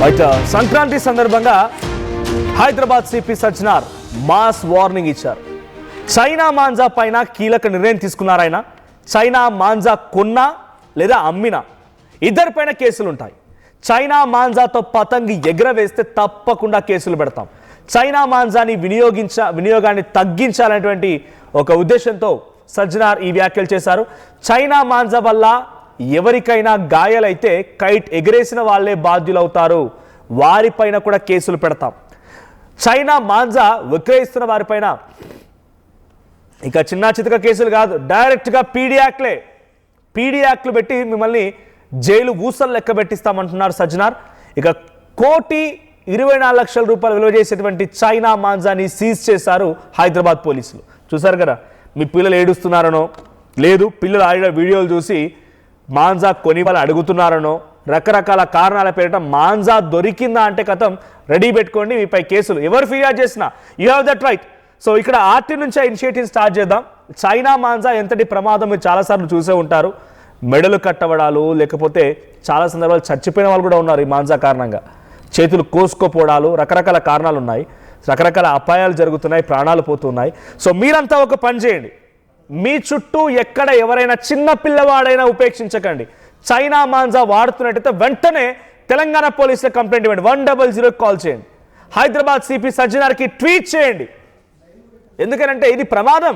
అయితే సంక్రాంతి సందర్భంగా Hyderabad CP Sajjanar mass warning ఇచ్చారు. చైనా మాంజా పైన కీలక నిర్ణయం తీసుకున్నారు ఆయన. చైనా మాంజా కొన్నా లేదా అమ్మినా ఇద్దరిపైన కేసులు ఉంటాయి. చైనా మాంజాతో పతంగి ఎగరవేస్తే తప్పకుండా కేసులు పెడతాం. చైనా మాంజాని వినియోగాన్ని తగ్గించాలనేటువంటి ఒక ఉద్దేశంతో సజ్జనార్ ఈ వ్యాఖ్యలు చేశారు. చైనా మాంజా వల్ల ఎవరికైనా గాయాలైతే కైట్ ఎగరేసిన వాళ్ళే బాధ్యులవుతారు, వారిపైన కూడా కేసులు పెడతాం. చైనా మాంజా విక్రయిస్తున్న వారిపైన ఇక చిన్న చితక కేసులు కాదు, డైరెక్ట్గా పీడీ యాక్ట్లు పెట్టి మిమ్మల్ని జైలు ఊసలు లెక్క పెట్టిస్తామంటున్నారు సజ్జనార్. ఇక 1,24,00,000 రూపాయలు విలువ చేసేటువంటి చైనా మాంజాని సీజ్ చేశారు హైదరాబాద్ పోలీసులు. చూసారు కదా, మీ పిల్లలు ఏడుస్తున్నారనో, లేదు పిల్లలు ఆడిన వీడియోలు చూసి మాంజా కొని వాళ్ళు అడుగుతున్నారనో, రకరకాల కారణాల పేరిట మాంజా దొరికిందా అంటే కథం రెడీ పెట్టుకోండి, మీపై కేసులు. ఎవరు ఫిర్యాదు చేసినా you have that right. So ఇక్కడ ఆర్టీ నుంచి ఇనిషియేటివ్ స్టార్ట్ చేద్దాం. చైనా మాంజా ఎంతటి ప్రమాదం మీరు చాలాసార్లు చూసే ఉంటారు. మెడలు కట్టబడాలు, లేకపోతే చాలా సందర్భాలు చచ్చిపోయిన వాళ్ళు కూడా ఉన్నారు ఈ మాంజా కారణంగా. చేతులు కోసుకోపోవడాలు, రకరకాల కారణాలు ఉన్నాయి, రకరకాల అపాయాలు జరుగుతున్నాయి, ప్రాణాలు పోతున్నాయి. సో మీరంతా ఒక పని చేయండి, మీ చుట్టూ ఎక్కడ ఎవరైనా చిన్న పిల్లవాడైనా ఉపేక్షించకండి. చైనా మాంజా వాడుతున్నట్టయితే వెంటనే తెలంగాణ పోలీసులకు కంప్లైంట్ ఇవ్వండి, 100 కాల్ చేయండి. హైదరాబాద్ సిపి సజ్జనార్కి ట్వీట్ చేయండి. ఎందుకంటే ఇది ప్రమాదం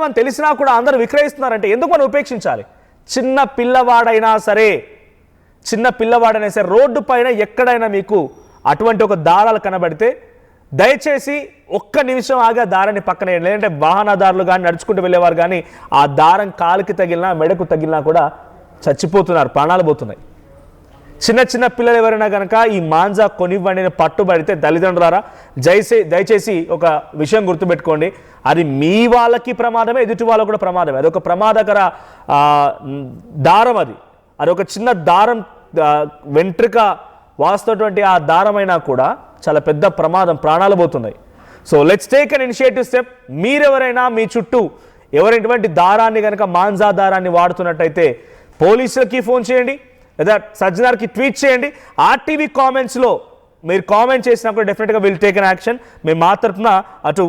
అని తెలిసినా కూడా అందరూ విక్రయిస్తున్నారంటే ఎందుకు మనం ఉపేక్షించాలి? చిన్న పిల్లవాడైనా సరే రోడ్డు పైన ఎక్కడైనా మీకు అటువంటి ఒక దారాలు కనబడితే దయచేసి ఒక్క నిమిషం ఆగా దారాన్ని పక్కన వేయండి. లేదంటే వాహనదారులు కానీ నడుచుకుంటూ వెళ్ళేవారు కానీ ఆ దారం కాలుకి తగిలినా మెడకు తగిలినా కూడా చచ్చిపోతున్నారు, ప్రాణాలు పోతున్నాయి. చిన్న పిల్లలు ఎవరైనా కనుక ఈ మాంజా కొనివ్వండి పట్టుబడితే తల్లిదండ్రులారా దయచేసి ఒక విషయం గుర్తుపెట్టుకోండి, అది మీ వాళ్ళకి ప్రమాదమే, ఎదుటి వాళ్ళకు కూడా ప్రమాదమే. అది ఒక ప్రమాదకర దారం, అది ఒక చిన్న దారం, వెంట్రుక వాస్తున్నటువంటి ఆ దారమైనా కూడా చాలా పెద్ద ప్రమాదం, ప్రాణాలు పోతున్నాయి. So let's take an initiative step. మీరెవరైనా మీ చుట్టూ ఎవరైనటువంటి దారాన్ని కనుక మాంజా దారాన్ని వాడుతున్నట్టయితే పోలీసులకి ఫోన్ చేయండి, లేదా సజ్జనార్కి ట్వీట్ చేయండి. ఆర్టీవీ కామెంట్స్లో మీరు కామెంట్ చేసినా కూడా డెఫినెట్గా విల్ టేక్ అన్ యాక్షన్. మేము మా తరఫున అటు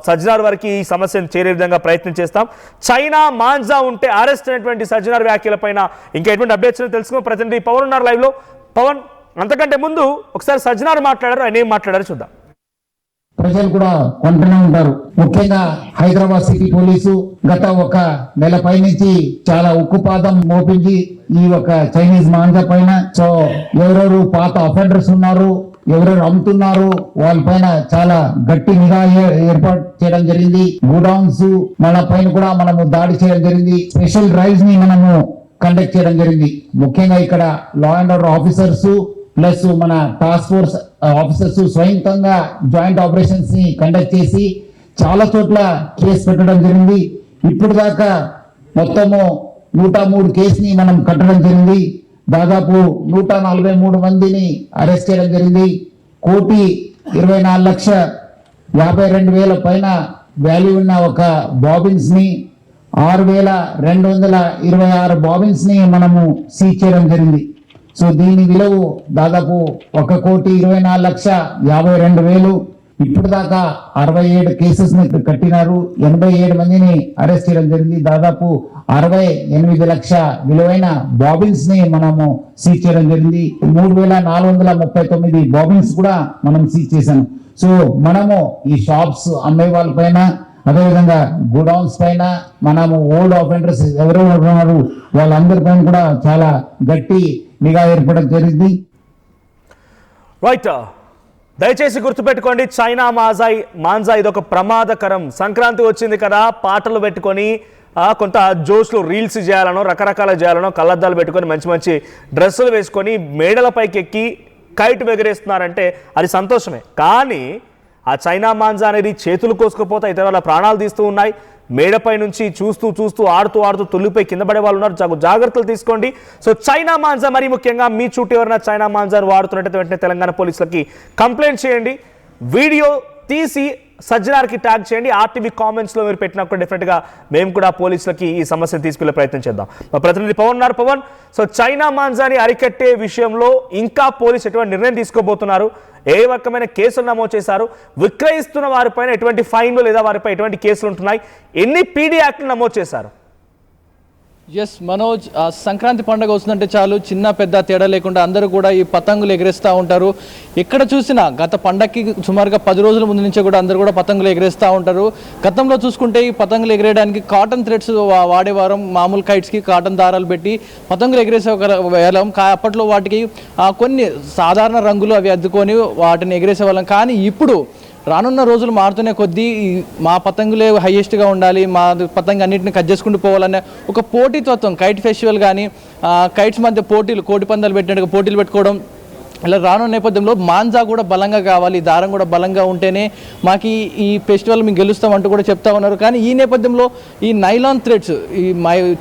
సజ్జనార్ వారికి ఈ సమస్యను చేరే విధంగా ప్రయత్నం చేస్తాం. చైనా మాంజా ఉంటే అరెస్ట్ అయినటువంటి సజ్జనార్ వ్యాఖ్యలపైన ఇంకా ఎటువంటి అప్డేట్స్ తెలుసుకో. ప్రతినిధి పవన్ ఉన్నారు లైవ్లో. పవన్, అంతకంటే ముందు ఒకసారి సజ్జనార్ మాట్లాడారు, ఆయన ఏం మాట్లాడారు చూద్దాం. ప్రజలు కూడా కొంటూనే ఉంటారు. ముఖ్యంగా హైదరాబాద్ సిటీ పోలీసు గత ఒక నెల పై నుంచి చాలా ఉక్కుపాదం మోపింది ఈ ఒక చైనీస్ మాంజా పైన. సో ఎవరెవరు పాత అఫెండర్స్ ఉన్నారు, ఎవరెవరు అమ్ముతున్నారు, వాళ్ళ పైన చాలా గట్టి నిఘా ఏర్పాటు చేయడం జరిగింది. గోడౌన్స్ మన పైన కూడా మనము దాడి చేయడం జరిగింది. స్పెషల్ డ్రైవ్స్ ని మనము కండక్ట్ చేయడం జరిగింది. ముఖ్యంగా ఇక్కడ law and order officers plus మన టాస్క్ ఫోర్స్ ఆఫీసర్స్ స్వయంతంగా జాయింట్ ఆపరేషన్స్ ని కండక్ట్ చేసి చాలా చోట్ల కేసు పెట్టడం జరిగింది. ఇప్పుడు దాకా మొత్తము 103 కేసుని మనం కట్టడం జరిగింది. దాదాపు 143 మందిని అరెస్ట్ చేయడం జరిగింది. 1,24,52,000 పైన వాల్యూ ఉన్న ఒక బాబిన్స్ ని 6,226 బాబిన్స్ ని మనము సీజ్ చేయడం జరిగింది. సో దీని విలువ దాదాపు 1,24,52,000. ఇప్పుడు దాకా 67 కేసెస్ ని కట్టినారు. 87 మందిని అరెస్ట్ చేయడం జరిగింది. దాదాపు 68 లక్షల విలువైన బాబిన్స్ ని మనము సీజ్ చేయడం జరిగింది. 3,439 బాబిన్స్ కూడా మనం సీజ్ చేశాము. సో మనము ఈ షాప్స్ అమ్మే వాళ్ళ పైన, అదేవిధంగా గోడౌన్స్ పైన, మనము ఓల్డ్ ఆఫెండర్స్ ఎవరెవరు ఉన్నారు వాళ్ళందరి పైన కూడా చాలా గట్టి నిఘా ఏర్పడడం జరిగింది. రైట్, దయచేసి గుర్తుపెట్టుకోండి, చైనా మాంజా ఇదొక ప్రమాదకరం. సంక్రాంతి వచ్చింది కదా, పాటలు పెట్టుకొని కొంత జోష్లో రీల్స్ చేయాలనో, రకరకాల చేయాలనో, కళ్ళద్దాలు పెట్టుకొని మంచి డ్రెస్సులు వేసుకొని మేడలపైకి ఎక్కి కైట్ ఎగరేస్తున్నారంటే అది సంతోషమే. కానీ ఆ చైనా మాంజా అనేది చేతులు కోసుకుపోతే ఇతర వాళ్ళ ప్రాణాలు తీస్తూ ఉన్నాయి. మేడపై నుంచి చూస్తూ ఆడుతూ తుల్లిపై కింద పడే వాళ్ళు ఉన్నారు. జాగ్రత్తలు తీసుకోండి. సో చైనా మాంజా మరీ ముఖ్యంగా మీ చుట్టూ ఎవరైనా చైనా మాంజాను వాడుతున్నట్టయితే వెంటనే తెలంగాణ పోలీసులకి కంప్లైంట్ చేయండి. వీడియో తీసి సజ్జనార్కి ట్యాగ్ చేయండి. ఆర్టీవీ కామెంట్స్లో మీరు పెట్టినప్పుడు డెఫినెట్గా మేము కూడా పోలీసులకి ఈ సమస్యను తీసుకెళ్లే ప్రయత్నం చేద్దాం. మా ప్రతినిధి పవన్ ఉన్నారు. పవన్, సో చైనా మాంజాని అరికట్టే విషయంలో ఇంకా పోలీసు ఎటువంటి నిర్ణయం తీసుకోబోతున్నారు? ఏ రకమైన కేసులు నమోదు చేశారు? విక్రయిస్తున్న వారిపైన ఎటువంటి ఫైన్లు లేదా వారిపై ఎటువంటి కేసులు ఉంటున్నాయి? ఎన్ని పీడీ యాక్ట్లు నమోదు చేశారు? ఎస్ మనోజ్, సంక్రాంతి పండుగ వస్తుందంటే చాలు చిన్న పెద్ద తేడా లేకుండా అందరూ కూడా ఈ పతంగులు ఎగరేస్తూ ఉంటారు. ఎక్కడ చూసినా గత పండగకి సుమారుగా 10 రోజుల ముందు నుంచే కూడా అందరూ కూడా పతంగులు ఎగరేస్తూ ఉంటారు. గతంలో చూసుకుంటే ఈ పతంగులు ఎగరేయడానికి కాటన్ థ్రెడ్స్ వాడేవారం. మామూలు కైట్స్కి కాటన్ దారాలు పెట్టి పతంగులు ఎగరేసే వాళ్ళం. అప్పట్లో వాటికి కొన్ని సాధారణ రంగులు అవి అద్దుకొని వాటిని ఎగరేసే వాళ్ళం. కానీ ఇప్పుడు రానున్న రోజులు మారుతునే కొద్దీ మా పతంగులే హైయెస్ట్గా ఉండాలి, మా పతంగి అన్నింటిని కట్ చేసుకుంటూ పోవాలనే ఒక పోటీతత్వం, కైట్ ఫెస్టివల్ కానీ కైట్స్ మధ్య పోటీలు, కోడి పందాలు పెట్టినట్టుగా పోటీలు పెట్టుకోవడం, ఇలా రానున్న నేపథ్యంలో మాంజా కూడా బలంగా కావాలి, దారం కూడా బలంగా ఉంటేనే మాకు ఈ ఫెస్టివల్ మేము గెలుస్తామంటూ కూడా చెప్తా ఉన్నారు. కానీ ఈ నేపథ్యంలో ఈ నైలాన్ థ్రెడ్స్, ఈ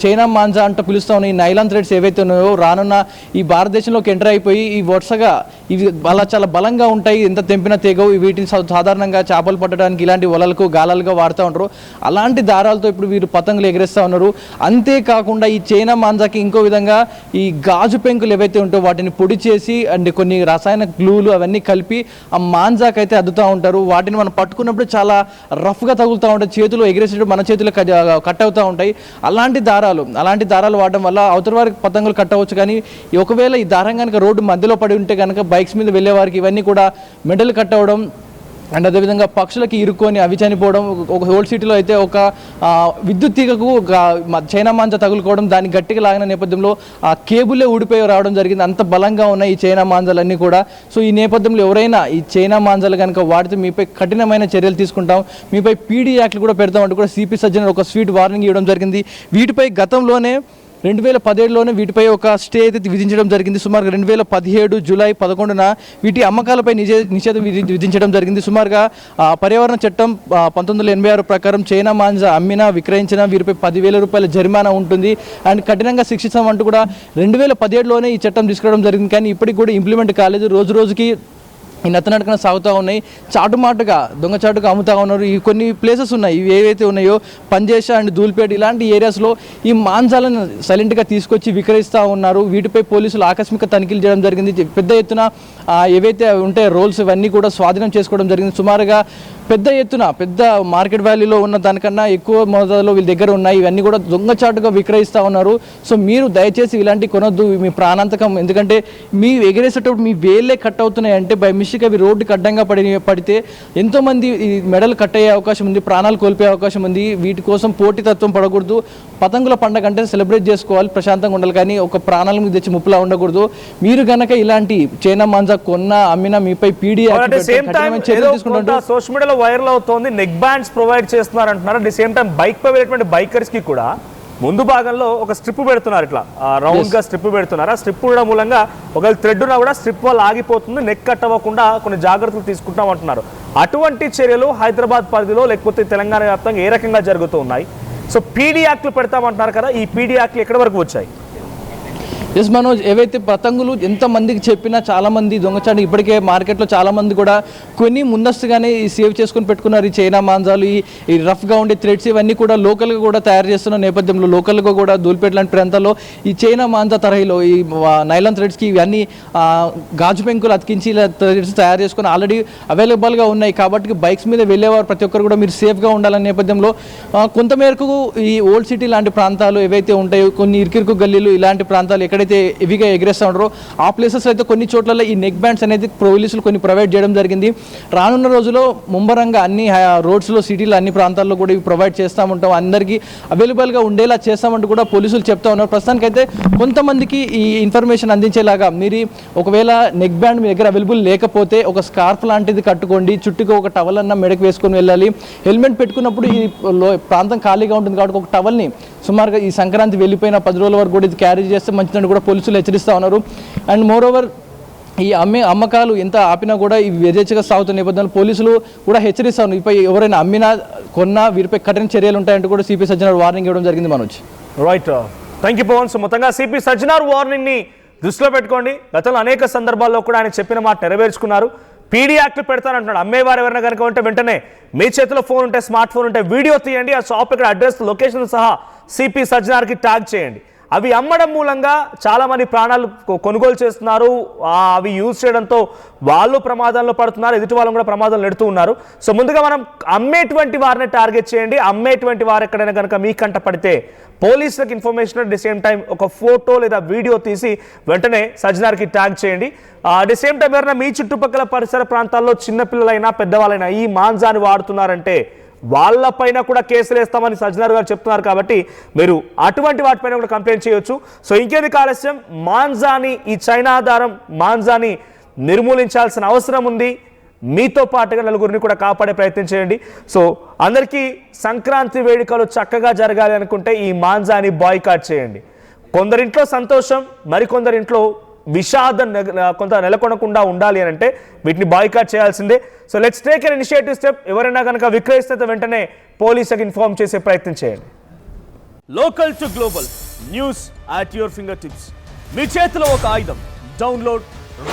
చైనా మాంజా అంటూ పిలుస్తా ఉన్న ఈ నైలాన్ థ్రెడ్స్ ఏవైతే ఉన్నాయో రానున్న ఈ భారతదేశంలోకి ఎంటర్ అయిపోయి ఈ వరుసగా ఇవి చాలా బలంగా ఉంటాయి, ఎంత తెంపినా తెగవు. వీటిని సాధారణంగా చేపలు పట్టడానికి ఇలాంటి వలలకు గాలాలుగా వాడుతూ ఉంటారు. అలాంటి దారాలతో ఇప్పుడు వీరు పతంగులు ఎగరేస్తూ ఉన్నారు. అంతేకాకుండా ఈ చైనా మాంజాకి ఇంకో విధంగా ఈ గాజు పెంకులు ఏవైతే ఉంటాయో వాటిని పొడి చేసి అండ్ కొన్ని రసాయన గ్లూలు అవన్నీ కలిపి ఆ మాంజాకి అయితే అద్దుతూ ఉంటారు. వాటిని మనం పట్టుకున్నప్పుడు చాలా రఫ్గా తగులుతూ ఉంటాయి, చేతులు ఎగిరేసేటప్పుడు మన చేతులు కట్ అవుతూ ఉంటాయి. అలాంటి దారాలు వాడడం వల్ల అవతల వారికి పతంగులు కట్టవచ్చు. కానీ ఒకవేళ ఈ దారం కనుక రోడ్డు మధ్యలో పడి ఉంటే కనుక బైక్స్ మీద వెళ్ళే వారికి ఇవన్నీ కూడా మెడలు కట్ అవ్వడం అండ్ అదేవిధంగా పక్షులకి ఇరుక్కొని అవి చనిపోవడం. ఒక ఓల్డ్ సిటీలో అయితే ఒక విద్యుత్ తీగకు చైనా మాంజా తగులుకోవడం, దాన్ని గట్టిగా లాగిన నేపథ్యంలో ఆ కేబుల్లే ఊడిపోయి రావడం జరిగింది. అంత బలంగా ఉన్నాయి ఈ చైనా మాంజాలన్నీ కూడా. సో ఈ నేపథ్యంలో ఎవరైనా ఈ చైనా మాంజాలు కనుక వాడితే మీపై కఠినమైన చర్యలు తీసుకుంటాం, మీపై పీడీ యాక్ట్లు కూడా పెడతామంటూ కూడా సిపి సజ్జనర్ ఒక స్వీట్ వార్నింగ్ ఇవ్వడం జరిగింది. వీటిపై గతంలోనే 2017లోనే వీటిపై ఒక స్టే అయితే విధించడం జరిగింది. సుమారుగా 2017 జూలై 11న వీటి అమ్మకాలపై నిషేధం విధించడం జరిగింది. సుమారుగా పర్యావరణ చట్టం 1986 ప్రకారం చైనా మాంజా అమ్మినా విక్రయించినా వీరిపై 10,000 రూపాయల జరిమానా ఉంటుంది అండ్ కఠినంగా శిక్షిస్తామంటూ కూడా 2017లోనే ఈ చట్టం తీసుకురావడం జరిగింది. కానీ ఇప్పటికి కూడా ఇంప్లిమెంట్ కాలేదు. రోజు రోజుకి ఈ నత్తనడకన సాగుతూ ఉన్నాయి, చాటుమాటుగా దొంగచాటుగా అమ్ముతూ ఉన్నారు. ఈ కొన్ని ప్లేసెస్ ఉన్నాయి, ఇవి ఏవైతే ఉన్నాయో పంజేష అండ్ ధూల్పేట ఇలాంటి ఏరియాస్లో ఈ మాంజాలను సైలెంట్గా తీసుకొచ్చి విక్రయిస్తూ ఉన్నారు. వీటిపై పోలీసులు ఆకస్మిక తనిఖీలు చేయడం జరిగింది. పెద్ద ఎత్తున ఏవైతే ఉంటాయో రోల్స్ ఇవన్నీ కూడా స్వాధీనం చేసుకోవడం జరిగింది. సుమారుగా పెద్ద మార్కెట్ వాల్యూలో ఉన్న దానికన్నా ఎక్కువ మోతాదులో వీళ్ళ దగ్గర ఉన్నాయి. ఇవన్నీ కూడా దొంగచాటుగా విక్రయిస్తూ ఉన్నారు. సో మీరు దయచేసి ఇలాంటి కొనొద్దు, మీ ప్రాణాంతకం. ఎందుకంటే మీ ఎగిరేసేటప్పుడు మీ వేళ్ళే కట్ అవుతున్నాయి అంటే బై మిస్టేక్ అవి రోడ్డుకి అడ్డంగా పడితే ఎంతోమంది ఈ మెడలు కట్ అయ్యే అవకాశం ఉంది, ప్రాణాలు కోల్పోయే అవకాశం ఉంది. వీటి కోసం పోటీతత్వం పడకూడదు. పతంగుల పండుగ అంటే సెలబ్రేట్ చేసుకోవాలి, ప్రశాంతంగా ఉండాలి. కానీ ఒక ప్రాణాల మీద తెచ్చి ముప్పులా ఉండకూడదు. మీరు గనక ఇలాంటి చైనా మాంజా కొన్నా అమ్మినా మీపై పీడీ చర్యలు తీసుకుంటుంటే సోషల్ మీడియాలో వైరల్ అవుతోంది. నెక్ బ్యాండ్స్ ప్రొవైడ్ చేస్తున్నారు అంటున్నారు. At the same time bike పై వెళ్ళేటువంటి బైకర్స్ కి కూడా ముందు భాగంలో ఒక స్ట్రిప్ పెడుతున్నారు, ఇట్లా రౌండ్ గా స్ట్రిప్ పెడుతున్నారు. ఆ స్ట్రిప్ ఉండడం మూలంగా ఒకవేళ థ్రెడ్ ఉన్నా కూడా స్ట్రిప్ వల్ల ఆగిపోతుంది, నెక్ కట్ అవ్వకుండా కొన్ని జాగ్రత్తలు తీసుకుంటాం అంటున్నారు. అటువంటి చర్యలు హైదరాబాద్ పరిధిలో లేకపోతే తెలంగాణ వ్యాప్తంగా ఏ రకంగా జరుగుతూ ఉన్నాయి? సో పీడీ యాక్ట్లు పెడతామంటున్నారు కదా, ఈ పీడీ యాక్ట్లు ఎక్కడి వరకు వచ్చాయి? ఎస్ మనోజ్, ఏవైతే పతంగులు ఎంతమందికి చెప్పినా చాలామంది దొంగచాటు ఇప్పటికే మార్కెట్లో చాలామంది కూడా కొన్ని ముందస్తుగానే సేవ్ చేసుకొని పెట్టుకున్నారు. ఈ చైనా మాంజాలు, ఈ రఫ్గా ఉండే థ్రెడ్స్ ఇవన్నీ కూడా లోకల్గా కూడా తయారు చేస్తున్న నేపథ్యంలో లోకల్గా కూడా ధూల్పేట లాంటి ప్రాంతాల్లో ఈ చైనా మాంజా తరహాలో ఈ నైలాన్ థ్రెడ్స్కి ఇవన్నీ గాజు పెంకులు అతికించి ఇలా థ్రెడ్స్ తయారు చేసుకొని ఆల్రెడీ అవైలబుల్గా ఉన్నాయి. కాబట్టి బైక్స్ మీద వెళ్ళేవారు ప్రతి ఒక్కరు కూడా మీరు సేఫ్గా ఉండాలనే నేపథ్యంలో కొంతమేరకు ఈ ఓల్డ్ సిటీ లాంటి ప్రాంతాలు ఏవైతే ఉంటాయో, కొన్ని ఇరుకిరుకు గల్లీలు ఇలాంటి ప్రాంతాలు ఎక్కడైతే హెవీగా ఎగరేస్తూ ఉంటారో ఆ ప్లేసెస్ అయితే కొన్ని చోట్ల ఈ నెక్ బ్యాండ్స్ అనేది పోలీసులు కొన్ని ప్రొవైడ్ చేయడం జరిగింది. రానున్న రోజుల్లో ముమ్మరంగా అన్ని రోడ్స్లో సిటీలో అన్ని ప్రాంతాల్లో కూడా ఇవి ప్రొవైడ్ చేస్తూ ఉంటాం, అందరికీ అవైలబుల్గా ఉండేలా చేస్తామంటూ కూడా పోలీసులు చెప్తా ఉన్నారు. ప్రస్తుతానికైతే కొంతమందికి ఈ ఇన్ఫర్మేషన్ అందించేలాగా మీరు ఒకవేళ నెక్ బ్యాండ్ మీ దగ్గర అవైలబుల్ లేకపోతే ఒక స్కార్ఫ్ లాంటిది కట్టుకోండి, చుట్టుకు ఒక టవల్ అన్న మెడకు వేసుకొని వెళ్ళాలి. హెల్మెట్ పెట్టుకున్నప్పుడు ఈ ప్రాంతం ఖాళీగా ఉంటుంది కాబట్టి ఒక టవల్ని సుమారుగా ఈ సంక్రాంతి వెళ్ళిపోయిన 10 రోజుల వరకు కూడా ఇది క్యారీ చేస్తే మంచిదని కూడా పోలీసులు హెచ్చరిస్తూ ఉన్నారు. అండ్ మోరోవర్ ఈ అమ్మకాలు ఎంత ఆపినా కూడా ఇవి యథేచ్ఛగా సాగుతున్న నేపథ్యంలో పోలీసులు కూడా హెచ్చరిస్తారు. ఇపై ఎవరైనా అమ్మినా కొన్నా వీరిపై కఠిన చర్యలు ఉంటాయంటూ కూడా సిపి సజ్జనార్ వార్నింగ్ ఇవ్వడం జరిగింది. Manoj right, thank you Pavan. So మొత్తంగా సిపి సజ్జనార్ వార్నింగ్ ని దృష్టిలో పెట్టుకోండి. గతంలో అనేక సందర్భాల్లో కూడా ఆయన చెప్పిన మాట నెరవేర్చుకున్నారు. PD act పెడతానంటున్నాడు. అమ్మేవారు ఎవరైనా కనుక ఉంటే వెంటనే మీ చేతిలో ఫోన్ ఉంటే, స్మార్ట్ ఫోన్ ఉంటే వీడియో తీయండి, ఆ షాప్ ఇక్కడ అడ్రస్ లొకేషన్ సహా సిపి సజ్జనార్కి ట్యాగ్ చేయండి. అవి అమ్మడం మూలంగా చాలామంది ప్రాణాలు కొనుగోలు చేస్తున్నారు. అవి యూజ్ చేయడంతో వాళ్ళు ప్రమాదంలో పడుతున్నారు, ఎదుటి వాళ్ళని కూడా ప్రమాదంలో నెడుతూ ఉన్నారు. సో ముందుగా మనం అమ్మేటువంటి వారిని టార్గెట్ చేయండి. అమ్మేటువంటి వారు ఎక్కడైనా కనుక మీ కంట పడితే పోలీసులకు information at the same time ఒక ఫోటో లేదా వీడియో తీసి వెంటనే సజ్జనార్కి ట్యాగ్ చేయండి. అట్ ది సేమ్ టైం ఎవరైనా మీ చుట్టుపక్కల పరిసర ప్రాంతాల్లో చిన్నపిల్లలైనా పెద్దవాళ్ళైనా ఈ మాంజాన్ని వాడుతున్నారంటే వాళ్ళపైన కూడా కేసులు వేస్తామని సజ్జనార్ గారు చెప్తున్నారు. కాబట్టి మీరు అటువంటి వాటిపైన కూడా కంప్లైంట్ చేయొచ్చు. సో ఇంకేందుకు ఆలస్యం, మాంజాని, ఈ చైనా ఆధారం మాంజాని నిర్మూలించాల్సిన అవసరం ఉంది. మీతో పాటుగా నలుగురిని కూడా కాపాడే ప్రయత్నం చేయండి. సో అందరికీ సంక్రాంతి వేడుకలు చక్కగా జరగాలి అనుకుంటే ఈ మాంజాని బాయ్కాట్ చేయండి. కొందరింట్లో సంతోషం, మరికొందరింట్లో విషాదం కొంత నెలకొనకుండా ఉండాలి అని అంటే వీటిని బాయ్కాట్ చేయాల్సిందే. So let's take an initiative step. ఎవరైనా కనుక విక్రయిస్తే వెంటనే పోలీసులకు ఇన్ఫార్మ్ చేసే ప్రయత్నం చేయండి. Local to global news at your finger tips. మీ చేతిలో ఒక ఆయుధం. Download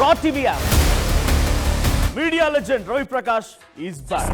Raw TV app. Media legend Ravi Prakash is back.